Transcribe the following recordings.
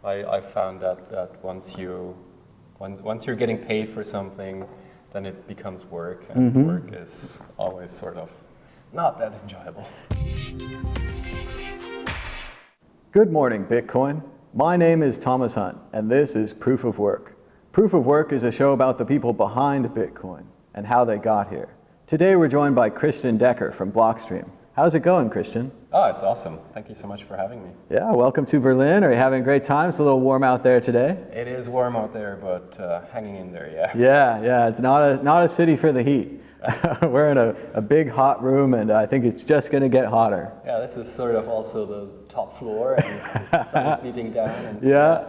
I found that once you're getting paid for something, then it becomes work, and work is always sort of not that enjoyable. Good morning, Bitcoin. My name is Thomas Hunt, and this is Proof of Work. Proof of Work is a show about the people behind Bitcoin and how they got here. Today we're joined by Christian Decker from Blockstream. How's it going, Christian? Oh, it's awesome. Thank you so much for having me. Yeah, welcome to Berlin. Are you having a great time? It's a little warm out there today. It is warm out there, but hanging in there, yeah. Yeah, it's not a city for the heat. We're in a big hot room, and I think it's just going to get hotter. Yeah, this is sort of also the top floor, and the sun is beating down. And, yeah,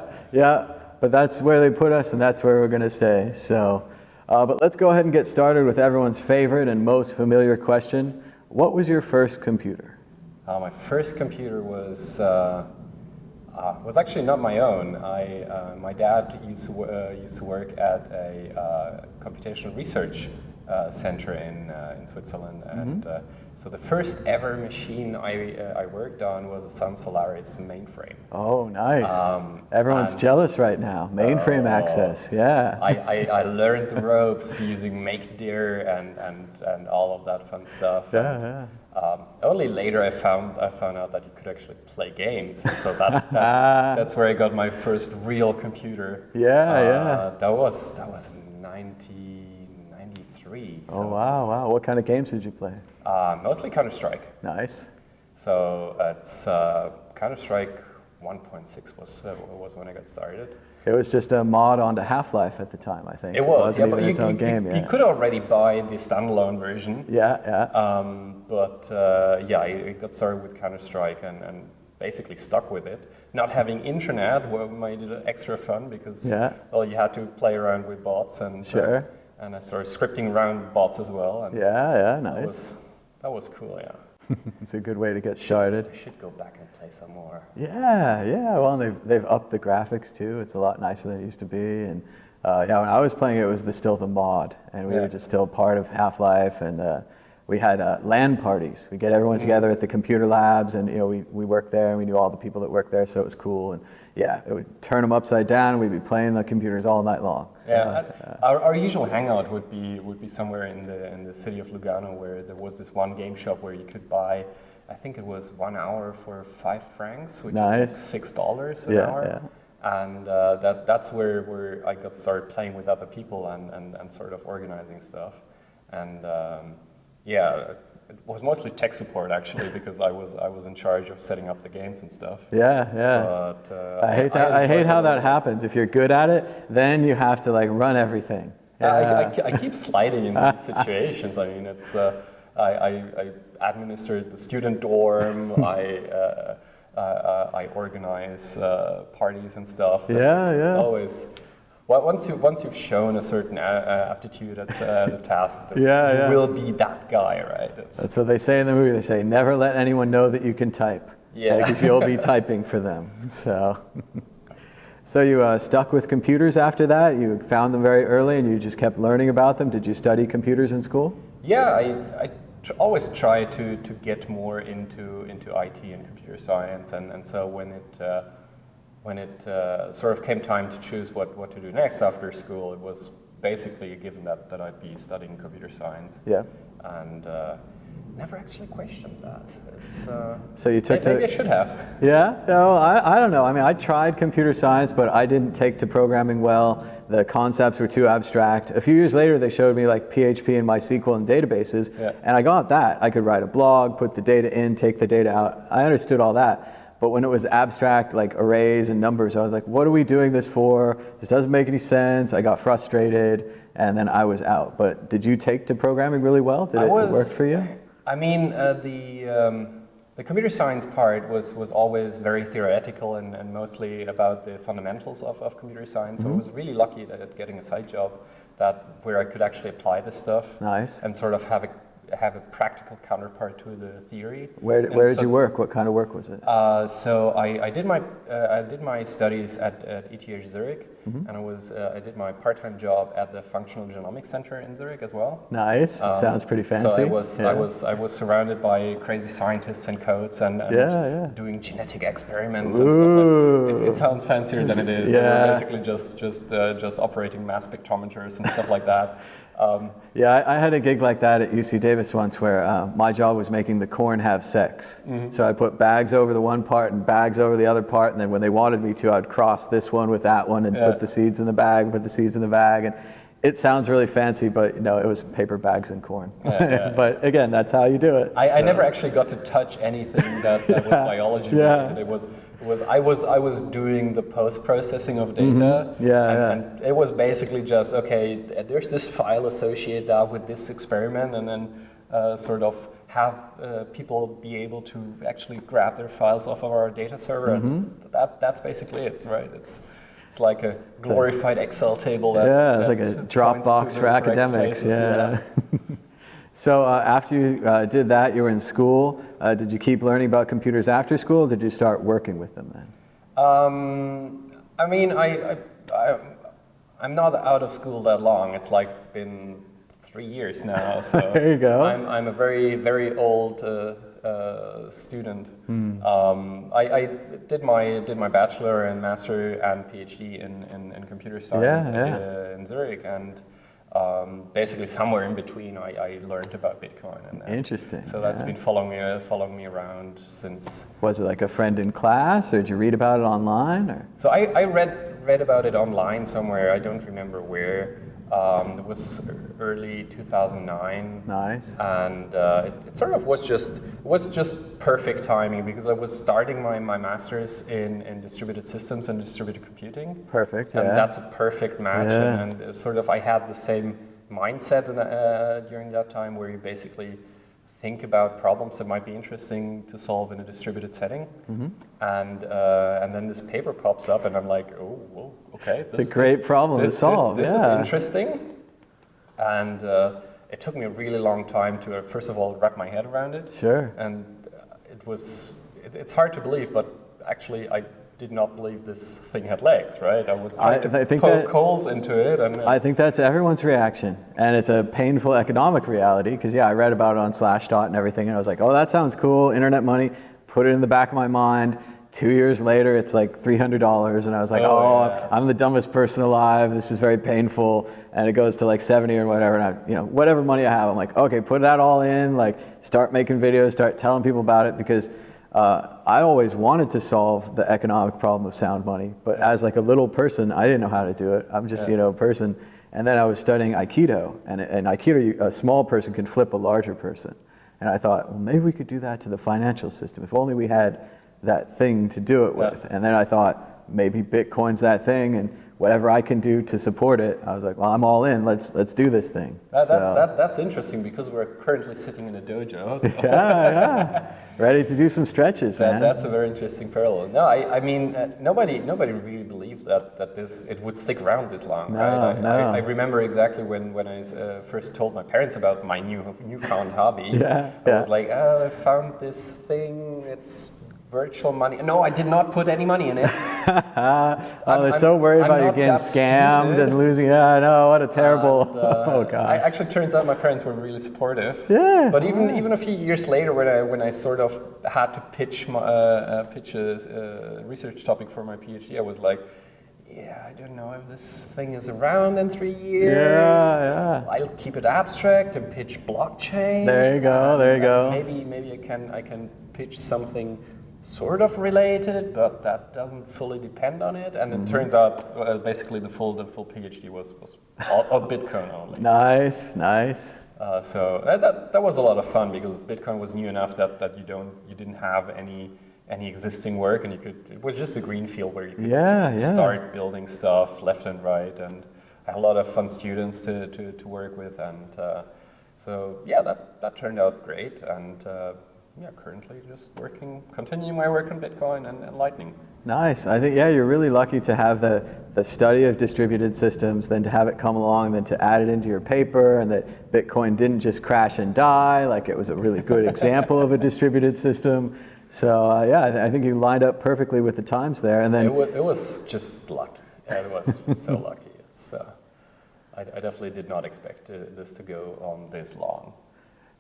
but that's where they put us, and that's where we're going to stay. So, but let's go ahead and get started with everyone's favorite and most familiar question. What was your first computer? My first computer was actually not my own. My dad used to work at a computational research center in Switzerland, and so the first ever machine I worked on was a Sun Solaris mainframe. Oh, nice! Everyone's jealous right now. Mainframe access, yeah. I learned the ropes using make dir and all of that fun stuff. Only later I found out that you could actually play games, and so that's where I got my first real computer. That was in 1993. So. Oh wow! What kind of games did you play? Mostly Counter-Strike. Nice. So it's Counter-Strike 1.6 was when I got started. It was just a mod onto HalfLife at the time, I think. It was, but you could already buy the standalone version. I got started with Counter-Strike and basically stuck with it. Not having internet made it extra fun because you had to play around with bots and and I started scripting around bots as well. And nice. That was cool, yeah. It's a good way to get started. I should go back and play some more. Yeah. Well, they've upped the graphics too. It's a lot nicer than it used to be. And when I was playing it, was still the mod, and we were just still part of HalfLife. And we had LAN parties. We get everyone together at the computer labs, and we worked there, and we knew all the people that worked there, so it was cool. And it would turn them upside down, and we'd be playing the computers all night long. So, our usual hangout would be somewhere in the city of Lugano, where there was this one game shop where you could buy, I think it was 1 hour for 5 francs, which is like $6 an hour. Yeah. And that's where I got started playing with other people and sort of organizing stuff. And it was mostly tech support actually, because I was in charge of setting up the games and stuff. But I hate how that happens. If you're good at it, then you have to run everything. I keep sliding into these situations. I mean, it's I administered the student dorm. I organize parties and stuff. It's always. Well, once you've shown a certain aptitude at the task, you will be that guy, right? That's what they say in the movie. They say, never let anyone know that you can type. Because you'll be typing for them. So you stuck with computers after that? You found them very early and you just kept learning about them? Did you study computers in school? Yeah, I always try to get more into IT and computer science, and so when it sort of came time to choose what to do next after school, it was basically a given that I'd be studying computer science. And never actually questioned that. So you took maybe I should have. No, I don't know. I mean, I tried computer science, but I didn't take to programming well. The concepts were too abstract. A few years later, they showed me PHP and MySQL and databases, and I got that. I could write a blog, put the data in, take the data out. I understood all that. But when it was abstract, like arrays and numbers, I was like, what are we doing this for? This doesn't make any sense. I got frustrated, and then I was out. But did you take to programming really well? Did it work for you? I mean, the computer science part was always very theoretical and mostly about the fundamentals of computer science. So I was really lucky at getting a side job where I could actually apply this stuff. Nice. And sort of have have a practical counterpart to the theory. Where did you work? What kind of work was it? So I did my studies at ETH Zurich, and I did my part-time job at the Functional Genomics Center in Zurich as well. Nice. Sounds pretty fancy. So I was surrounded by crazy scientists and codes and doing genetic experiments and stuff like that. It sounds fancier than it is. They were basically just operating mass spectrometers and stuff like that. I had a gig like that at UC Davis once where my job was making the corn have sex. So I'd put bags over the one part and bags over the other part, and then when they wanted me to, I'd cross this one with that one and put the seeds in the bag, put the seeds in the bag. And it sounds really fancy, but it was paper bags and corn. But again, that's how you do it. I never actually got to touch anything that was biology related. I was doing the post-processing of data, and it was basically just, okay, there's this file associated with this experiment, and then sort of have people be able to actually grab their files off of our data server, and that's basically it, right? It's like a glorified Excel table. It's like a Dropbox for academics. So after you did that, you were in school. Did you keep learning about computers after school, or did you start working with them then? I mean, I'm not out of school that long. It's like been 3 years now. So there you go. I'm a very, very old student. I did my bachelor and master and PhD in computer science in Zurich, and basically somewhere in between I learned about Bitcoin. And interesting. So that's been following me around since. Was it like a friend in class, or did you read about it online? Or? So I read about it online somewhere. I don't remember where. It was early 2009. Nice. And it sort of was just perfect timing, because I was starting my master's in distributed systems and distributed computing. Perfect. And that's a perfect match. And sort of I had the same mindset during that time, where you basically think about problems that might be interesting to solve in a distributed setting. And then this paper pops up, and I'm like, oh, well, okay. It's a great problem to solve. This is interesting. And it took me a really long time to, first of all, wrap my head around it. Sure. And it's hard to believe, but actually I did not believe this thing had legs, right? I was trying to poke holes into it. And I think that's everyone's reaction. And it's a painful economic reality, because I read about it on Slashdot and everything, and I was like, oh, that sounds cool, internet money, put it in the back of my mind. 2 years later, it's like $300, and I was like, I'm the dumbest person alive, this is very painful, and it goes to like 70 or whatever, and whatever money I have, I'm like, okay, put that all in, like start making videos, start telling people about it, because I always wanted to solve the economic problem of sound money, but as like a little person, I didn't know how to do it. I'm just, a person. And then I was studying Aikido, and Aikido, a small person can flip a larger person. And I thought, well, maybe we could do that to the financial system. If only we had that thing to do it with. And then I thought, maybe Bitcoin's that thing, and whatever I can do to support it, I was like, well, I'm all in. Let's do this thing. That's interesting, because we're currently sitting in a dojo. So. Ready to do some stretches, man. That's a very interesting parallel. No, I mean, nobody really believed that it would stick around this long, right? I remember exactly when I first told my parents about my newfound hobby. I was like, oh, I found this thing. It's virtual money. No, I did not put any money in it. They're so worried about you getting scammed and losing. Yeah, I know. What a terrible. Oh God. Actually, turns out my parents were really supportive. Yeah. But even a few years later, when I sort of had to pitch a research topic for my PhD, I was like, I don't know if this thing is around in 3 years. I'll keep it abstract and pitch blockchain. There you go. Maybe I can pitch something sort of related, but that doesn't fully depend on it. And it turns out basically the full PhD was all Bitcoin only. Nice. So that was a lot of fun, because Bitcoin was new enough that you didn't have any existing work, and it was just a green field where you could start building stuff left and right, and I had a lot of fun students to work with, and so that turned out great, and currently just continuing my work on Bitcoin and Lightning. Nice. I think you're really lucky to have the the study of distributed systems, then to have it come along, then to add it into your paper, and that Bitcoin didn't just crash and die, like it was a really good example of a distributed system. So yeah, I think you lined up perfectly with the times there. And then it was just lucky. It was so lucky. It's I definitely did not expect this to go on this long.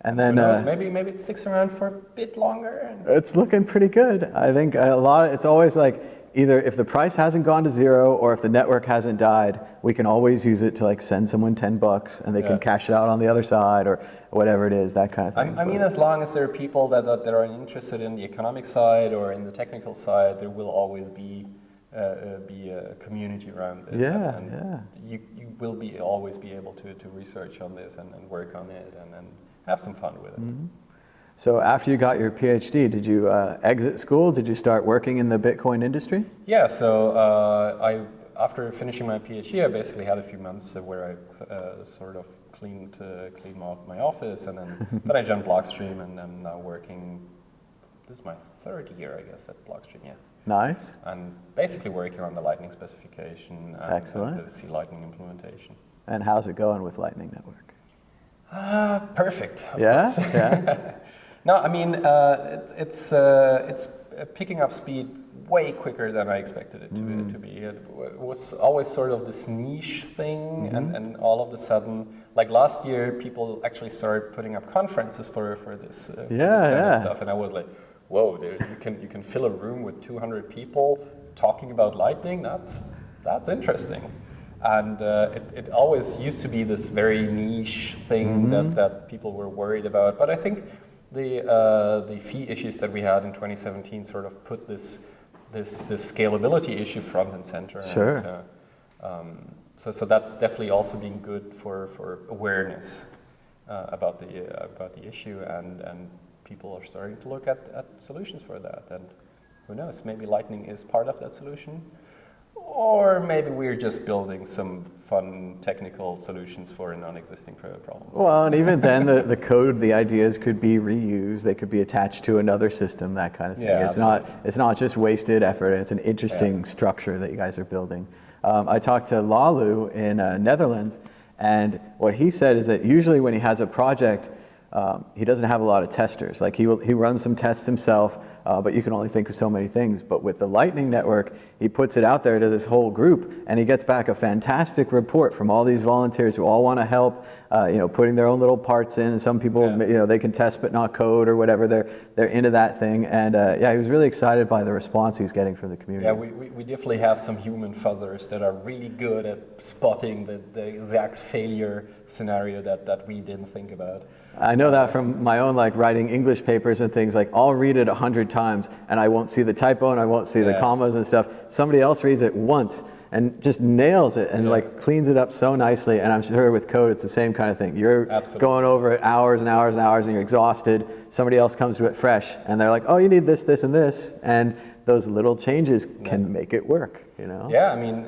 And then who knows, maybe it sticks around for a bit longer. It's looking pretty good. I think it's always like, either if the price hasn't gone to zero or if the network hasn't died, we can always use it to like send someone $10 and they can cash it out on the other side or whatever it is, that kind of thing. I mean, as long as there are people that are interested in the economic side or in the technical side, there will always be a community around this. And you will always be able to research on this and work on it and have some fun with it. Mm-hmm. So after you got your PhD, did you exit school? Did you start working in the Bitcoin industry? Yeah, so after finishing my PhD, I basically had a few months where I sort of cleaned out my office, and then I joined Blockstream, and I'm now working. This is my third year, I guess, at Blockstream. Yeah. Nice. And basically working on the Lightning specification and the C Lightning implementation. And how's it going with Lightning Network? Perfect. Of course. Yeah. No, I mean, it's picking up speed way quicker than I expected it to be. It was always sort of this niche thing, and all of a sudden, like last year, people actually started putting up conferences for this kind of stuff, and I was like, whoa, you can fill a room with 200 people talking about Lightning. That's interesting. And it always used to be this very niche thing that people were worried about, but I think the fee issues that we had in 2017 sort of put this scalability issue front and center. Sure. And, so that's definitely also been good for awareness about the issue, and people are starting to look at solutions for that. And who knows, maybe Lightning is part of that solution. Or maybe we're just building some fun technical solutions for non-existing problems. Well, and even then, the code, the ideas could be reused. They could be attached to another system, that kind of thing. Yeah, it's not just wasted effort. It's an interesting structure that you guys are building. I talked to Lalu in Netherlands, and what he said is that usually when he has a project, he doesn't have a lot of testers. Like he runs some tests himself, but you can only think of so many things. But with the Lightning Network, he puts it out there to this whole group, and he gets back a fantastic report from all these volunteers who all want to help, putting their own little parts in. And some people, they can test but not code or whatever. They're into that thing. And he was really excited by the response he's getting from the community. Yeah, we definitely have some human fuzzers that are really good at spotting the exact failure scenario that we didn't think about. I know that from my own writing English papers and things. Like I'll read it 100 times and I won't see the typo and I won't see the commas and stuff. Somebody else reads it once and just nails it and cleans it up so nicely. And I'm sure with code it's the same kind of thing. You're going over it hours and hours and hours and you're exhausted. Somebody else comes to it fresh and they're like, oh, you need this, this, and this, and those little changes can make it work. Yeah, I mean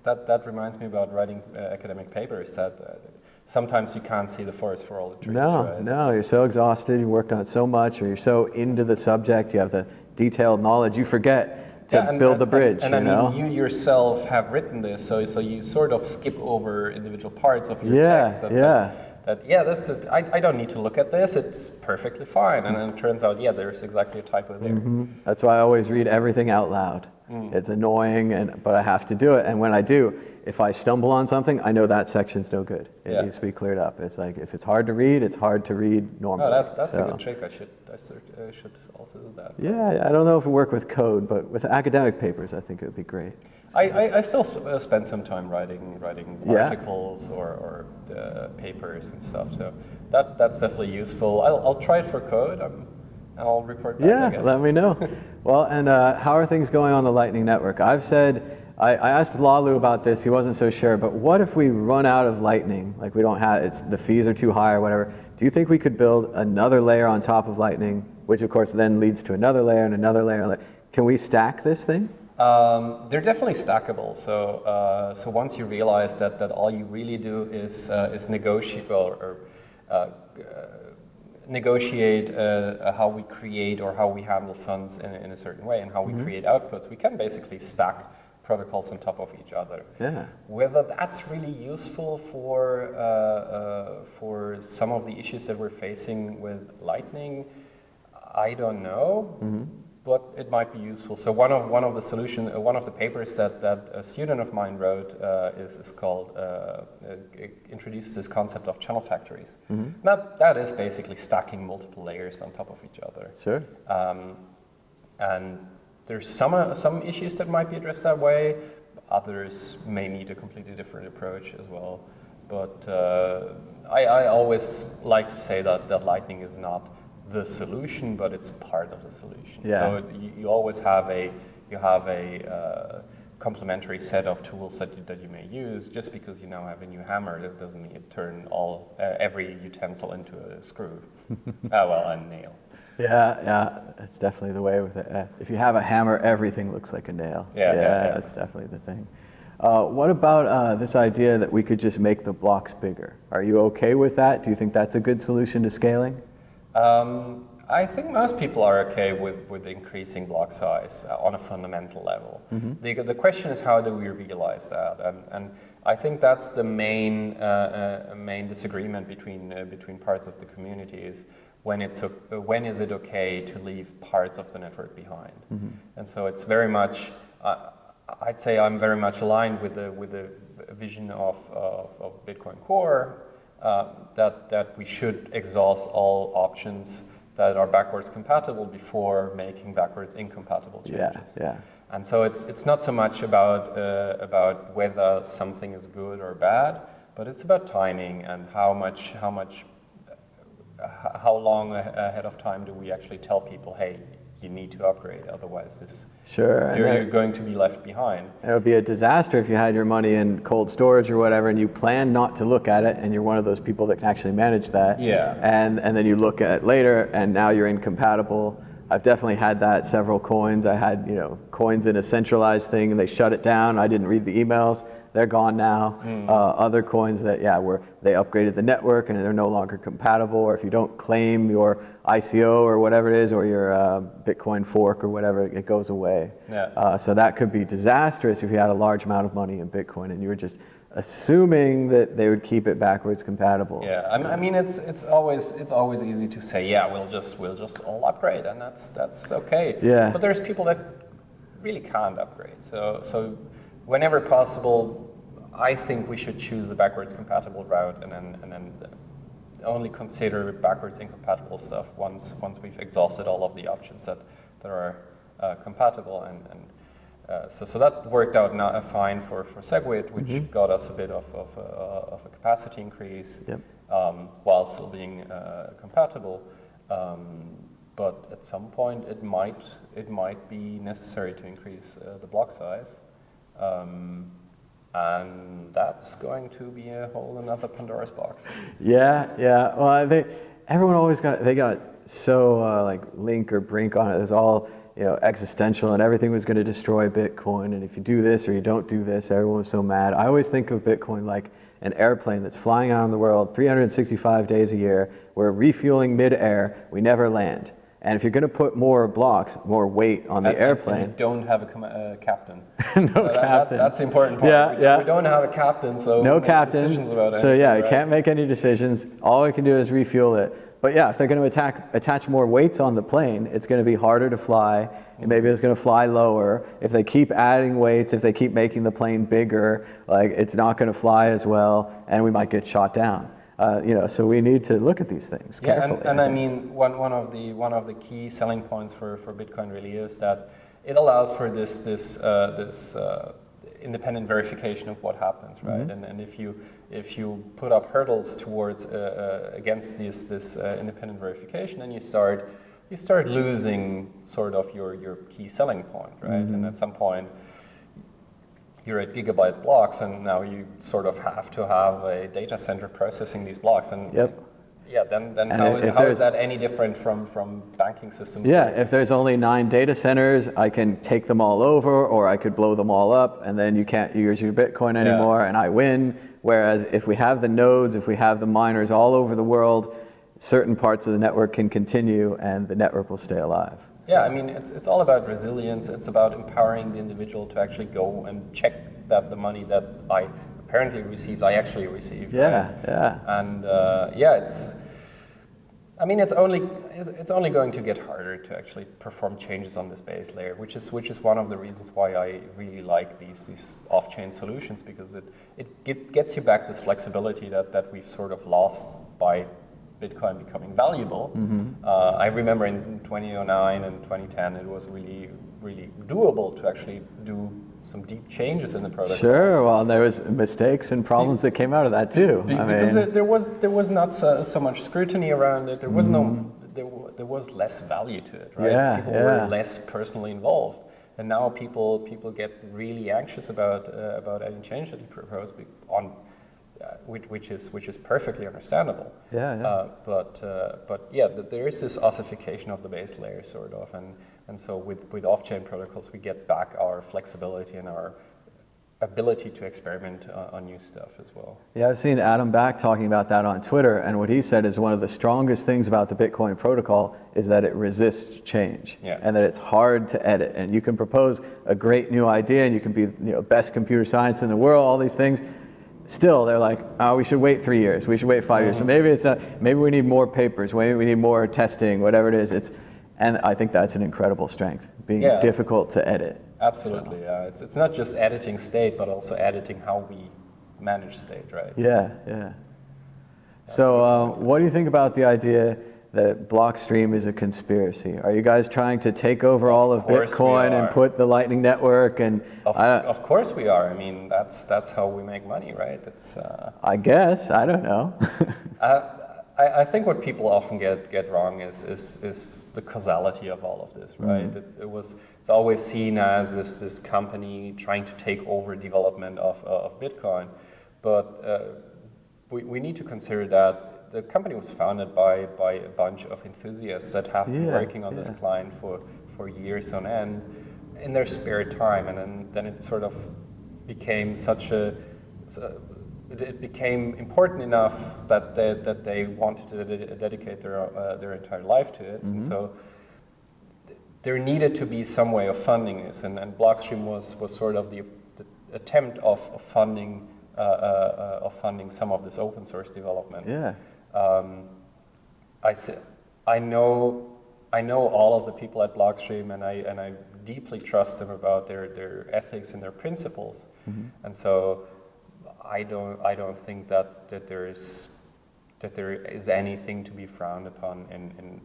that reminds me about writing academic papers. That sometimes you can't see the forest for all the trees. No, you're so exhausted, you worked on it so much, or you're so into the subject, you have the detailed knowledge, you forget to build the bridge. And I mean, you yourself have written this, so you sort of skip over individual parts of your text. I don't need to look at this, it's perfectly fine. And then it turns out, there's exactly a typo there. That's why I always read everything out loud. It's annoying, but I have to do it. And when I do, if I stumble on something, I know that section's no good. It needs to be cleared up. It's like if it's hard to read, it's hard to read normally. Oh, that's a good trick. I should also do that. Yeah, I don't know if it work with code, but with academic papers, I think it would be great. I still spend some time writing articles or papers and stuff. So that's definitely useful. I'll try it for code. I'll report back, I guess. Let me know. Well, and how are things going on the Lightning Network? I asked Lalu about this. He wasn't so sure. But what if we run out of Lightning? Like we don't have the fees are too high or whatever. Do you think we could build another layer on top of Lightning, which of course then leads to another layer and another layer? Can we stack this thing? They're definitely stackable. So once you realize that all you really do is negotiate negotiate how we create or how we handle funds in a certain way and how we create outputs, we can basically stack protocols on top of each other. Yeah. Whether that's really useful for some of the issues that we're facing with Lightning, I don't know. But it might be useful. So one of the solution, one of the papers that a student of mine wrote is called introduces this concept of channel factories. That is basically stacking multiple layers on top of each other. Sure. And there's some issues that might be addressed that way. Others may need a completely different approach as well. But I always like to say that Lightning is not the solution, but it's part of the solution. Yeah. So you always have a complementary set of tools that you may use. Just because you now have a new hammer, that doesn't mean you turn every utensil into a screw. A nail. Yeah, that's definitely the way with it. If you have a hammer, everything looks like a nail. Yeah. That's definitely the thing. What about this idea that we could just make the blocks bigger? Are you okay with that? Do you think that's a good solution to scaling? I think most people are okay with increasing block size on a fundamental level. The question is, how do we realize that? And I think that's the main disagreement between parts of the community is when is it okay to leave parts of the network behind? And so it's very much, I'd say I'm very much aligned with the vision of Bitcoin Core. That we should exhaust all options that are backwards compatible before making backwards incompatible changes. Yeah. And so it's not so much about whether something is good or bad, but it's about timing and how long ahead of time do we actually tell people, hey, you need to upgrade, otherwise you're going to be left behind. It would be a disaster if you had your money in cold storage or whatever and you plan not to look at it and you're one of those people that can actually manage that. Yeah. And then you look at it later and now you're incompatible. I've definitely had that, several coins. I had coins in a centralized thing and they shut it down. I didn't read the emails. They're gone now. Other coins that, they upgraded the network and they're no longer compatible, or if you don't claim your ICO or whatever it is, or your Bitcoin fork or whatever, it goes away. Yeah. So that could be disastrous if you had a large amount of money in Bitcoin and you were just assuming that they would keep it backwards compatible. Yeah, I mean it's always easy to say, we'll just all upgrade, and that's okay. Yeah. But there's people that really can't upgrade. So whenever possible, I think we should choose the backwards compatible route, and then only consider backwards incompatible stuff once we've exhausted all of the options that are compatible. So that worked out fine for SegWit, which got us a bit of a capacity increase, while still being compatible. But at some point, it might be necessary to increase the block size. And that's going to be a whole another Pandora's box. Yeah. Well, everyone always got so like Link or Brink on it. It was all existential, and everything was going to destroy Bitcoin. And if you do this or you don't do this, everyone was so mad. I always think of Bitcoin like an airplane that's flying around the world 365 days a year. We're refueling mid-air. We never land. And if you're going to put more blocks, more weight on the airplane... And you don't have a captain. Captain. That's the important part. We don't have a captain, so no captain. Decisions about it. So you can't make any decisions. All we can do is refuel it. But if they're going to attach more weights on the plane, it's going to be harder to fly, and maybe it's going to fly lower. If they keep adding weights, if they keep making the plane bigger, it's not going to fly as well, and we might get shot down. So we need to look at these things carefully. And I mean, one of the key selling points for Bitcoin really is that it allows for this independent verification of what happens, right? And if you put up hurdles towards against this independent verification, then you start losing sort of your key selling point, right? And at some point, you're at gigabyte blocks, and now you sort of have to have a data center processing these blocks. And then how is that any different from banking systems? If there's only 9 data centers, I can take them all over, or I could blow them all up, and then you can't use your Bitcoin anymore, and I win. Whereas if we have the nodes, if we have the miners all over the world, certain parts of the network can continue, and the network will stay alive. Yeah, I mean, it's all about resilience. It's about empowering the individual to actually go and check that the money that I apparently received, I actually received. Yeah, right? yeah. And I mean, it's only going to get harder to actually perform changes on this base layer, which is one of the reasons why I really like these off-chain solutions, because it gets you back this flexibility that we've sort of lost by Bitcoin becoming valuable. I remember in 2009 and 2010, it was really, really doable to actually do some deep changes in the protocol. Sure, well, there was mistakes and problems that came out of that too. Because there was not so much scrutiny around it. There was there was less value to it, right? Yeah, people were less personally involved, and now people get really anxious about any change that you propose which is perfectly understandable. But there is this ossification of the base layer, sort of, and so with off-chain protocols, we get back our flexibility and our ability to experiment on new stuff as well. Yeah, I've seen Adam Back talking about that on Twitter, and what he said is one of the strongest things about the Bitcoin protocol is that it resists change, and that it's hard to edit. And you can propose a great new idea, and you can be best computer science in the world, all these things. Still, they're like, oh, we should wait 3 years, we should wait 5 years. So maybe it's not, maybe we need more papers, maybe we need more testing, whatever it is. And I think that's an incredible strength, being difficult to edit. Absolutely, so. It's not just editing state, but also editing how we manage state, right? Yeah. So what do you think about the idea that Blockstream is a conspiracy? Are you guys trying to take over all of Bitcoin and put the Lightning Network? And of course we are. I mean, that's how we make money, right? It's. I guess, I don't know. I think what people often get wrong is the causality of all of this, right? It's always seen as this company trying to take over development of Bitcoin, but we need to consider that the company was founded by a bunch of enthusiasts that have been working on this client for years on end in their spare time, and then it sort of became it became important enough that they wanted to dedicate their entire life to it, and so there needed to be some way of funding this, and Blockstream was sort of the attempt of funding some of this open source development. I know all of the people at Blockstream, and I deeply trust them about their ethics and their principles, and so I don't think that there is anything to be frowned upon in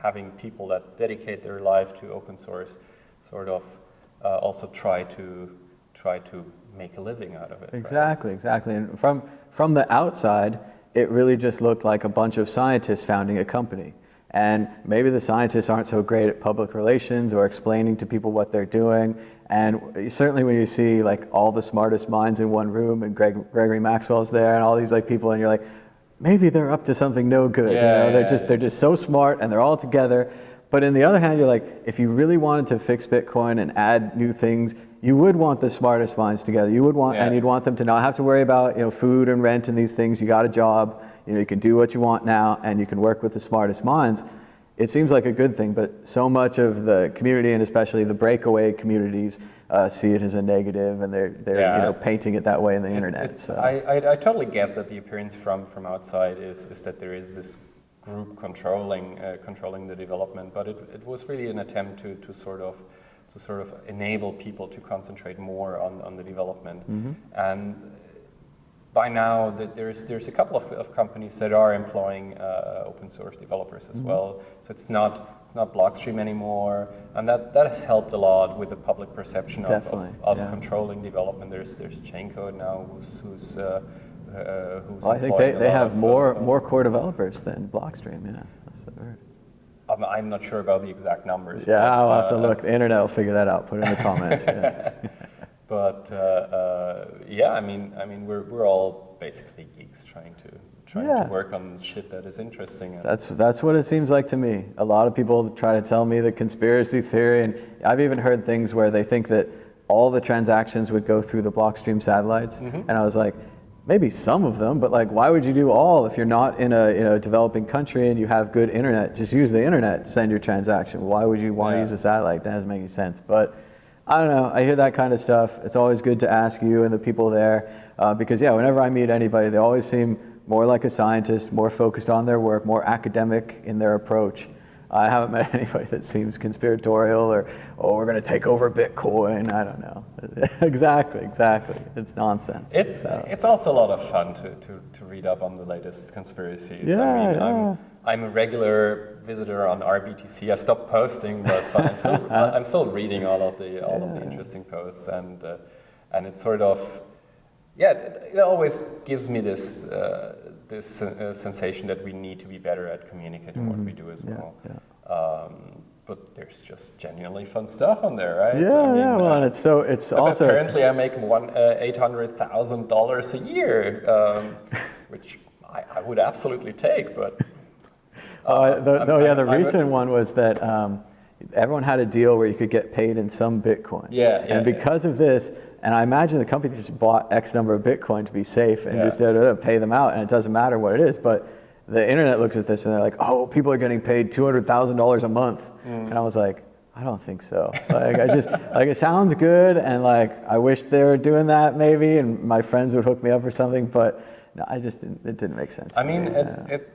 having people that dedicate their life to open source sort of also try to make a living out of it. Exactly. And from the outside, it really just looked like a bunch of scientists founding a company. And maybe the scientists aren't so great at public relations or explaining to people what they're doing. And certainly when you see like all the smartest minds in one room, and Gregory Maxwell's there, and all these like people, and you're like, maybe they're up to something no good. They're just so smart, and they're all together. But on the other hand, you're like, if you really wanted to fix Bitcoin and add new things, you would want the smartest minds together. You would want, and you'd want them to not have to worry about food and rent and these things. You got a job, you can do what you want now, and you can work with the smartest minds. It seems like a good thing, but so much of the community, and especially the breakaway communities, see it as a negative, and they're painting it that way in the internet. So. I totally get that the appearance from outside is that there is this group controlling the development, but it was really an attempt to sort of enable people to concentrate more on the development. And by now, there's a couple of companies that are employing open source developers as well. So it's not Blockstream anymore, and that has helped a lot with the public perception of us controlling development. There's Chaincode now who's I think they have more core developers than Blockstream. That's what I heard. I'm not sure about the exact numbers. Yeah, I'll have to look. The internet will figure that out. Put it in the comments. But I mean, we're all basically geeks trying to work on shit that is interesting. That's what it seems like to me. A lot of people try to tell me the conspiracy theory, and I've even heard things where they think that all the transactions would go through the Blockstream satellites, and I was like, maybe some of them, but like, why would you do all if you're not in a developing country and you have good internet? Just use the internet to send your transaction. Why would you want to use a satellite? That doesn't make any sense. But I don't know. I hear that kind of stuff. It's always good to ask you and the people there because yeah, whenever I meet anybody, they always seem more like a scientist, more focused on their work, more academic in their approach. I haven't met anybody that seems conspiratorial or, oh, we're going to take over Bitcoin. I don't know. Exactly. It's nonsense. It's also a lot of fun to read up on the latest conspiracies. Yeah, I mean, yeah. I'm a regular visitor on RBTC. I stopped posting, but I'm still reading all of the interesting posts, and it's sort of it always gives me this sensation that we need to be better at communicating what we do as well. But there's just genuinely fun stuff on there, right? Well, and it's also apparently I make $800,000 a year, which I would absolutely take, but. The recent one was that everyone had a deal where you could get paid in some Bitcoin. And because of this, and I imagine the company just bought X number of Bitcoin to be safe and just pay them out, and it doesn't matter what it is. But the internet looks at this and they're like, oh, people are getting paid $200,000 a month. And I was like, I don't think so. Like, it sounds good, and like, I wish they were doing that maybe, and my friends would hook me up or something, but no, it didn't make sense. I mean,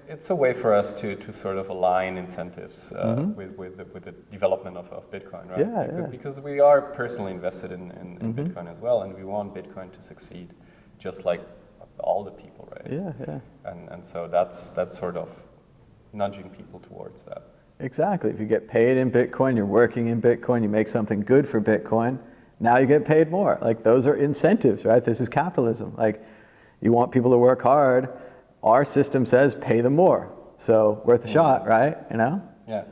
it's a way for us to sort of align incentives with the development of Bitcoin, right? Because we are personally invested in Bitcoin as well, and we want Bitcoin to succeed, just like all the people, right? And so that's sort of nudging people towards that. Exactly. If you get paid in Bitcoin, you're working in Bitcoin, you make something good for Bitcoin, now you get paid more. Like, those are incentives, right? This is capitalism. Like, you want people to work hard, our system says pay them more. So worth a shot, right? You know? Yeah.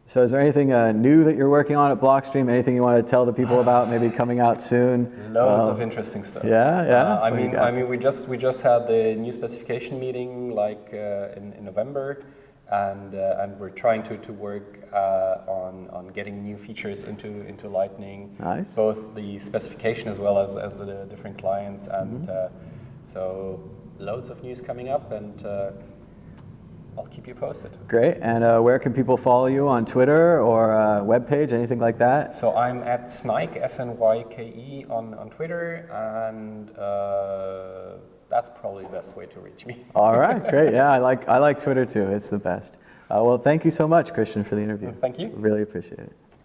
So is there anything new that you're working on at Blockstream? Anything you want to tell the people about, maybe coming out soon? Loads of interesting stuff. I mean, we just had the new specification meeting like in November, and we're trying to work on getting new features into Lightning. Nice. Both the specification as well as the different clients, and so loads of news coming up, and I'll keep you posted. Great. And where can people follow you on Twitter or webpage, anything like that? So I'm at Snyke, SNYKE on Twitter, and that's probably the best way to reach me. All right, great. Yeah, I like Twitter too. It's the best. Well, thank you so much, Christian, for the interview. Thank you. Really appreciate it.